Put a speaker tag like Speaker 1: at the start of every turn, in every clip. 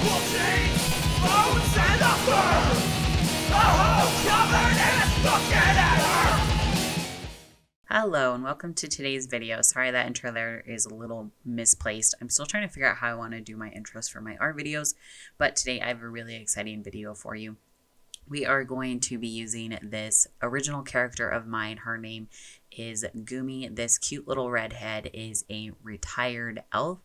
Speaker 1: will change bones and the fur. The whole covered is looking at her.
Speaker 2: Hello and welcome to today's video. Sorry that intro there is a little misplaced. I'm still trying to figure out how I want to do my intros for my art videos, but today I have a really exciting video for you. We are going to be using this original character of mine. Her name is Gumi. This cute little redhead is a retired elf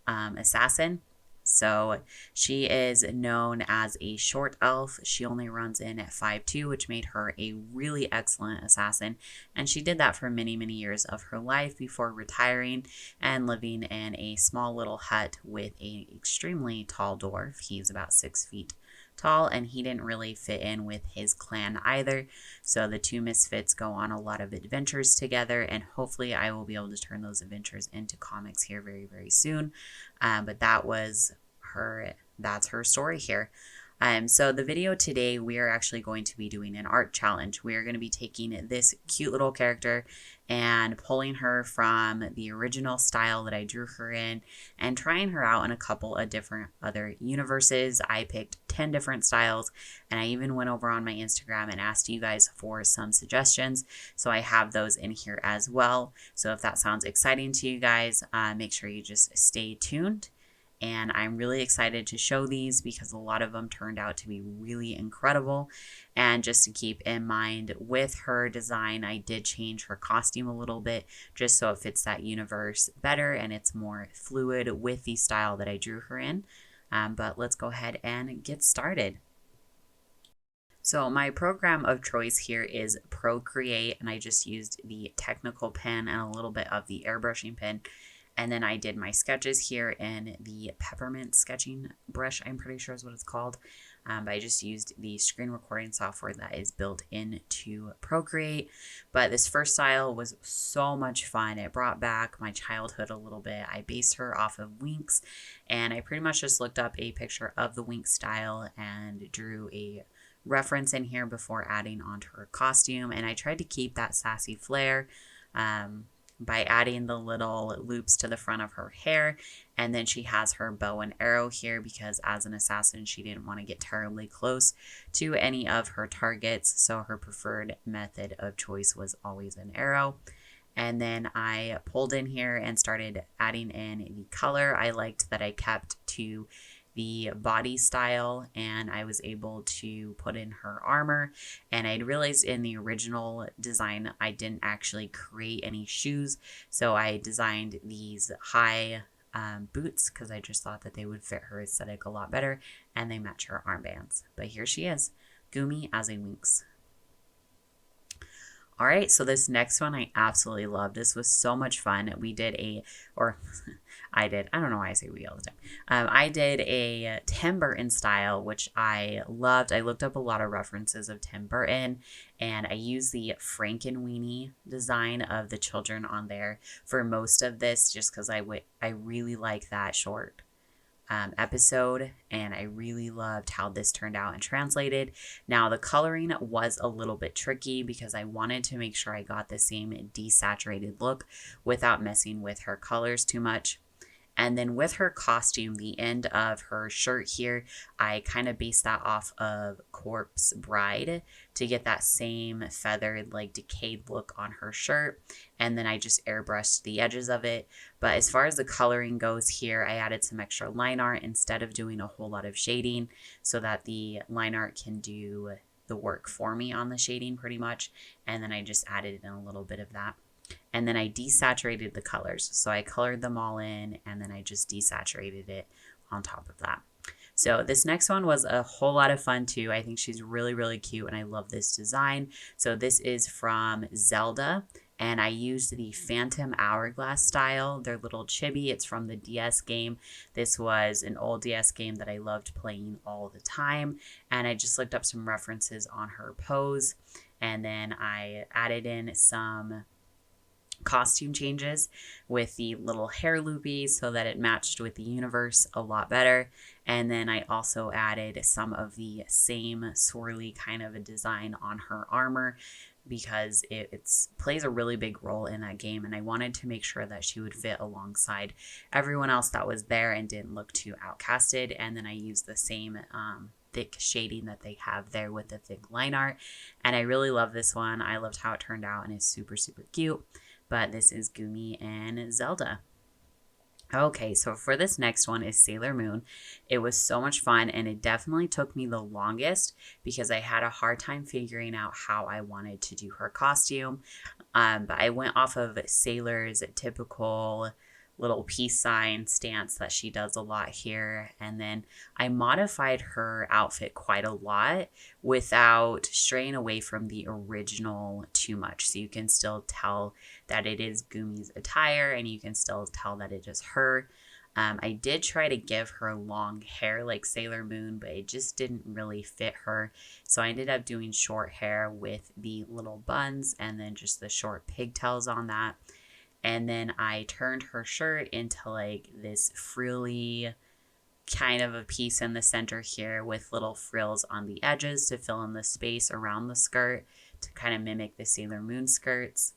Speaker 2: assassin. So she is known as a short elf. She only runs in at 5'2", which made her a really excellent assassin. And she did that for many, many years of her life before retiring and living in a small little hut with an extremely tall dwarf. He's about 6 feet tall, and he didn't really fit in with his clan either. So the two misfits go on a lot of adventures together, and hopefully I will be able to turn those adventures into comics here very, very soon. But that's her story here. So the video today, we are actually going to be doing an art challenge. We are going to be taking this cute little character and pulling her from the original style that I drew her in and trying her out in a couple of different other universes. I picked 10 different styles, and I even went over on my Instagram and asked you guys for some suggestions. So I have those in here as well. So if that sounds exciting to you guys, make sure you just stay tuned. And I'm really excited to show these because a lot of them turned out to be really incredible. And just to keep in mind with her design, I did change her costume a little bit just so it fits that universe better and it's more fluid with the style that I drew her in. But let's go ahead and get started. So my program of choice here is Procreate, and I just used the technical pen and a little bit of the airbrushing pen. And then I did my sketches here in the Peppermint sketching brush, I'm pretty sure is what it's called. But I just used the screen recording software that is built into Procreate. But this first style was so much fun. It brought back my childhood a little bit. I based her off of Winx, and I pretty much just looked up a picture of the Winx style and drew a reference in here before adding onto her costume. And I tried to keep that sassy flair by adding the little loops to the front of her hair. And then she has her bow and arrow here because as an assassin, she didn't want to get terribly close to any of her targets. So her preferred method of choice was always an arrow. And then I pulled in here and started adding in the color. I liked that I kept to the body style, and I was able to put in her armor. And I'd realized in the original design I didn't actually create any shoes, so I designed these high boots because I just thought that they would fit her aesthetic a lot better, and they match her armbands. But here she is, Gumi as a Winx. All right, so this next one I absolutely loved. This was so much fun. We did I don't know why I say we all the time. I did a Tim Burton style, which I loved. I looked up a lot of references of Tim Burton, and I used the Frankenweenie design of the children on there for most of this just because I really like that short episode, and I really loved how this turned out and translated. Now the coloring was a little bit tricky because I wanted to make sure I got the same desaturated look without messing with her colors too much. And then with her costume, the end of her shirt here, I kind of based that off of Corpse Bride to get that same feathered, like decayed look on her shirt. And then I just airbrushed the edges of it. But as far as the coloring goes here, I added some extra line art instead of doing a whole lot of shading so that the line art can do the work for me on the shading pretty much. And then I just added in a little bit of that. And then I desaturated the colors. So I colored them all in, and then I just desaturated it on top of that. So this next one was a whole lot of fun too. I think she's really, really cute, and I love this design. So this is from Zelda, and I used the Phantom Hourglass style, their little chibi. It's from the DS game. This was an old DS game that I loved playing all the time, and I just looked up some references on her pose, and then I added in some costume changes with the little hair loopies so that it matched with the universe a lot better. And then I also added some of the same swirly kind of a design on her armor because it plays a really big role in that game, and I wanted to make sure that she would fit alongside everyone else that was there and didn't look too outcasted. And then I used the same thick shading that they have there with the thick line art, and I really love this one. I loved how it turned out, and it's super cute. But this is Gumi and Zelda. Okay, so for this next one is Sailor Moon. It was so much fun, and it definitely took me the longest because I had a hard time figuring out how I wanted to do her costume. But I went off of Sailor's typical little peace sign stance that she does a lot here, and then I modified her outfit quite a lot without straying away from the original too much, so you can still tell that it is Gumi's attire, and you can still tell that it is her. I did try to give her long hair like Sailor Moon, but it just didn't really fit her, so I ended up doing short hair with the little buns and then just the short pigtails on that. And then I turned her shirt into like this frilly kind of a piece in the center here with little frills on the edges to fill in the space around the skirt to kind of mimic the Sailor Moon skirts.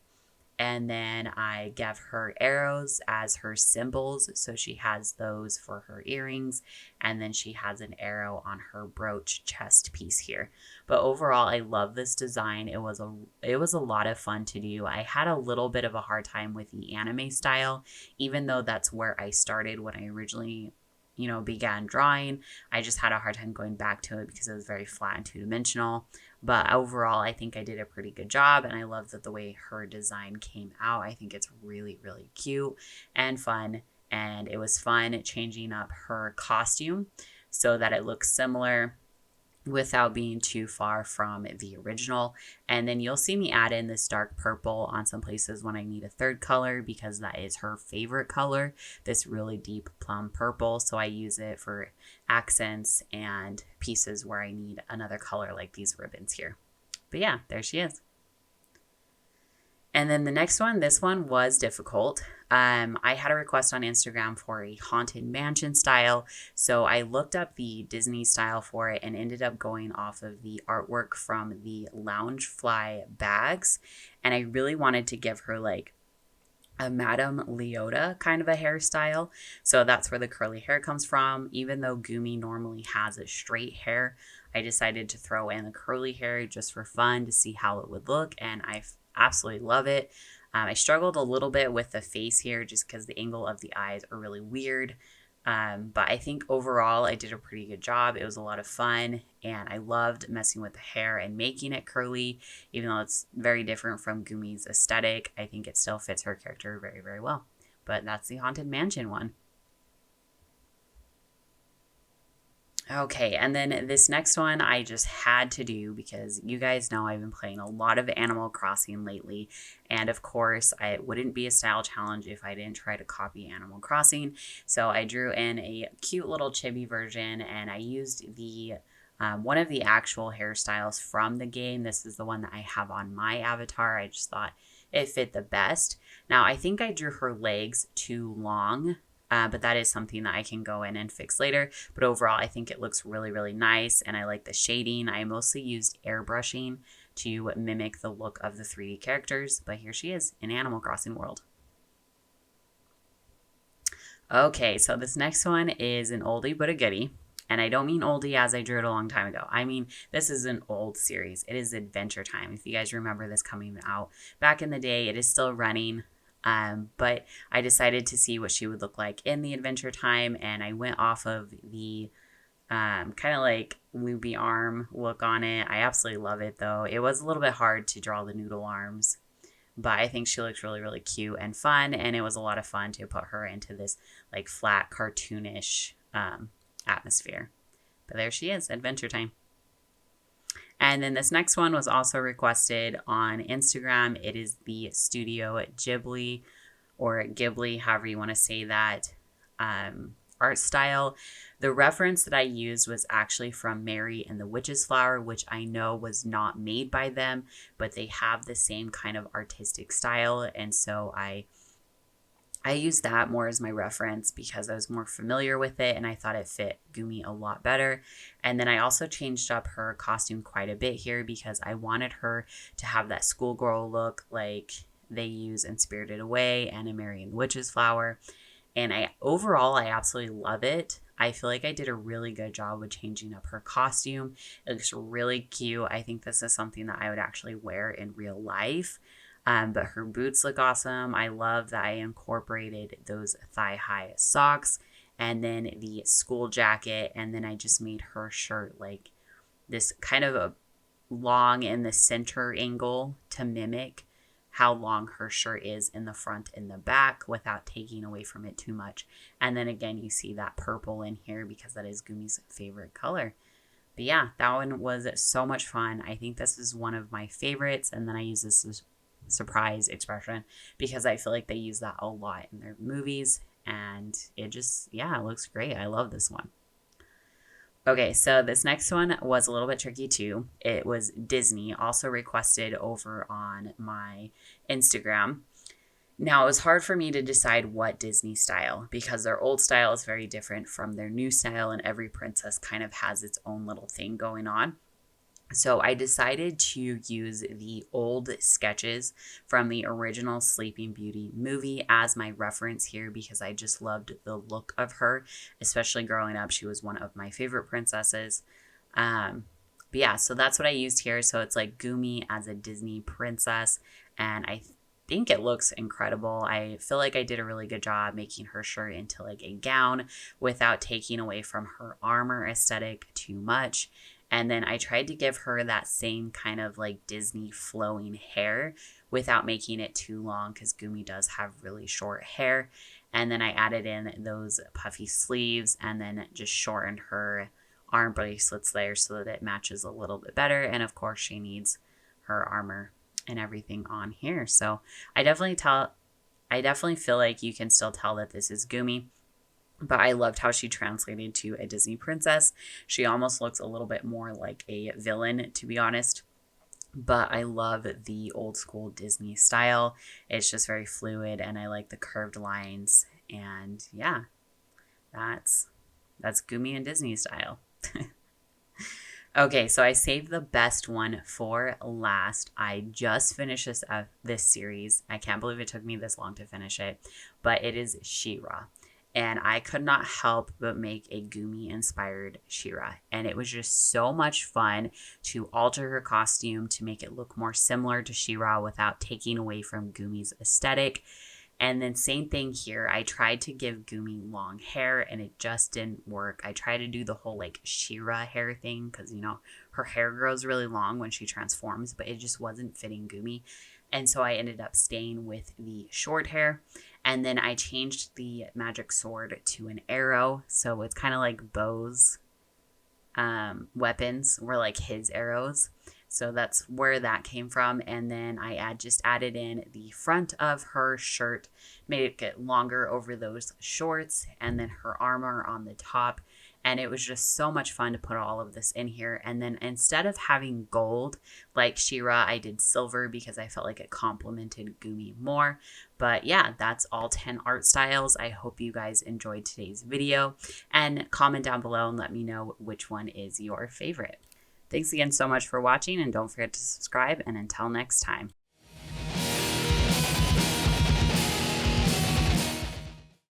Speaker 2: And then I gave her arrows as her symbols, so she has those for her earrings, and then she has an arrow on her brooch chest piece here. But overall, I love this design. It was a lot of fun to do. I had a little bit of a hard time with the anime style, even though that's where I started when I originally began drawing. I just had a hard time going back to it because it was very flat and two-dimensional. But overall, I think I did a pretty good job, and I love that the way her design came out. I think it's really cute and fun, and it was fun changing up her costume so that it looks similar without being too far from the original. And then you'll see me add in this dark purple on some places when I need a third color, because that is her favorite color, this really deep plum purple. So I use it for accents and pieces where I need another color, like these ribbons here. But yeah, there she is. And then the next one, this one was difficult. I had a request on Instagram for a haunted mansion style, so I looked up the Disney style for it and ended up going off of the artwork from the Loungefly bags. And I really wanted to give her like a Madame Leota kind of a hairstyle. So that's where the curly hair comes from. Even though Gumi normally has a straight hair, I decided to throw in the curly hair just for fun to see how it would look, and I absolutely love it. I struggled a little bit with the face here just because the angle of the eyes are really weird. But I think overall I did a pretty good job. It was a lot of fun, and I loved messing with the hair and making it curly. Even though it's very different from Gumi's aesthetic, I think it still fits her character very well. But that's the Haunted Mansion one. Okay, and then this next one I just had to do because you guys know I've been playing a lot of Animal Crossing lately, and of course it wouldn't be a style challenge if I didn't try to copy Animal Crossing. So I drew in a cute little chibi version, and I used the one of the actual hairstyles from the game. This is the one that I have on my avatar. I just thought it fit the best. Now I think I drew her legs too long. But that is something that I can go in and fix later. But overall, I think it looks really nice, and I like the shading. I mostly used airbrushing to mimic the look of the 3D characters, but here she is in Animal Crossing World. Okay, so this next one is an oldie but a goodie. And I don't mean oldie as I drew it a long time ago. I mean, this is an old series. It is Adventure Time. If you guys remember this coming out back in the day, it is still running. But I decided to see what she would look like in the Adventure Time, and I went off of the kind of like loopy arm look on it. I absolutely love it, though. It was a little bit hard to draw the noodle arms, but I think she looks really cute and fun, and it was a lot of fun to put her into this like flat cartoonish atmosphere. But there she is, Adventure Time. And then this next one was also requested on Instagram. It is the Studio Ghibli, or Ghibli, however you want to say that, art style. The reference that I used was actually from Mary and the Witch's Flower, which I know was not made by them, but they have the same kind of artistic style. And so I I used that more as my reference because I was more familiar with it and I thought it fit Gumi a lot better. And then I also changed up her costume quite a bit here because I wanted her to have that schoolgirl look like they use in Spirited Away and in Mary and the Witch's Flower. And overall, I absolutely love it. I feel like I did a really good job with changing up her costume. It looks really cute. I think this is something that I would actually wear in real life. But her boots look awesome. I love that I incorporated those thigh-high socks and then the school jacket. And then I just made her shirt like this kind of a long in the center angle to mimic how long her shirt is in the front and the back without taking away from it too much. And then again, you see that purple in here because that is Gumi's favorite color. But yeah, that one was so much fun. I think this is one of my favorites. And then I use this as surprise expression because I feel like they use that a lot in their movies. And it just, yeah, it looks great. I love this one. Okay, so this next one was a little bit tricky too. It was Disney, also requested over on my Instagram. Now, it was hard for me to decide what Disney style because their old style is very different from their new style, and every princess kind of has its own little thing going on. So I decided to use the old sketches from the original Sleeping Beauty movie as my reference here because I just loved the look of her, especially growing up. She was one of my favorite princesses. But yeah, so that's what I used here. So it's like Gumi as a Disney princess, and I think it looks incredible. I feel like I did a really good job making her shirt into like a gown without taking away from her armor aesthetic too much. And then I tried to give her that same kind of like Disney flowing hair without making it too long because Gumi does have really short hair. And then I added in those puffy sleeves and then just shortened her arm bracelets there so that it matches a little bit better. And of course, she needs her armor and everything on here. So I definitely feel like you can still tell that this is Gumi. But I loved how she translated to a Disney princess. She almost looks a little bit more like a villain, to be honest. But I love the old school Disney style. It's just very fluid and I like the curved lines. And yeah, that's Gumi and Disney style. Okay, so I saved the best one for last. I just finished this series. I can't believe it took me this long to finish it. But it is She-Ra. And I could not help but make a Gumi-inspired She-Ra. And it was just so much fun to alter her costume to make it look more similar to She-Ra without taking away from Gumi's aesthetic. And then same thing here. I tried to give Gumi long hair and it just didn't work. I tried to do the whole like She-Ra hair thing because, you know, her hair grows really long when she transforms, but it just wasn't fitting Gumi. And so I ended up staying with the short hair. And then I changed the magic sword to an arrow. So it's kind of like Bo's weapons were like his arrows. So that's where that came from. And then I just added in the front of her shirt, made it get longer over those shorts, and then her armor on the top. And it was just so much fun to put all of this in here. And then instead of having gold like She-Ra, I did silver because I felt like it complemented Gumi more. But yeah, that's all 10 art styles. I hope you guys enjoyed today's video. And comment down below and let me know which one is your favorite. Thanks again so much for watching, and don't forget to subscribe. And until next time.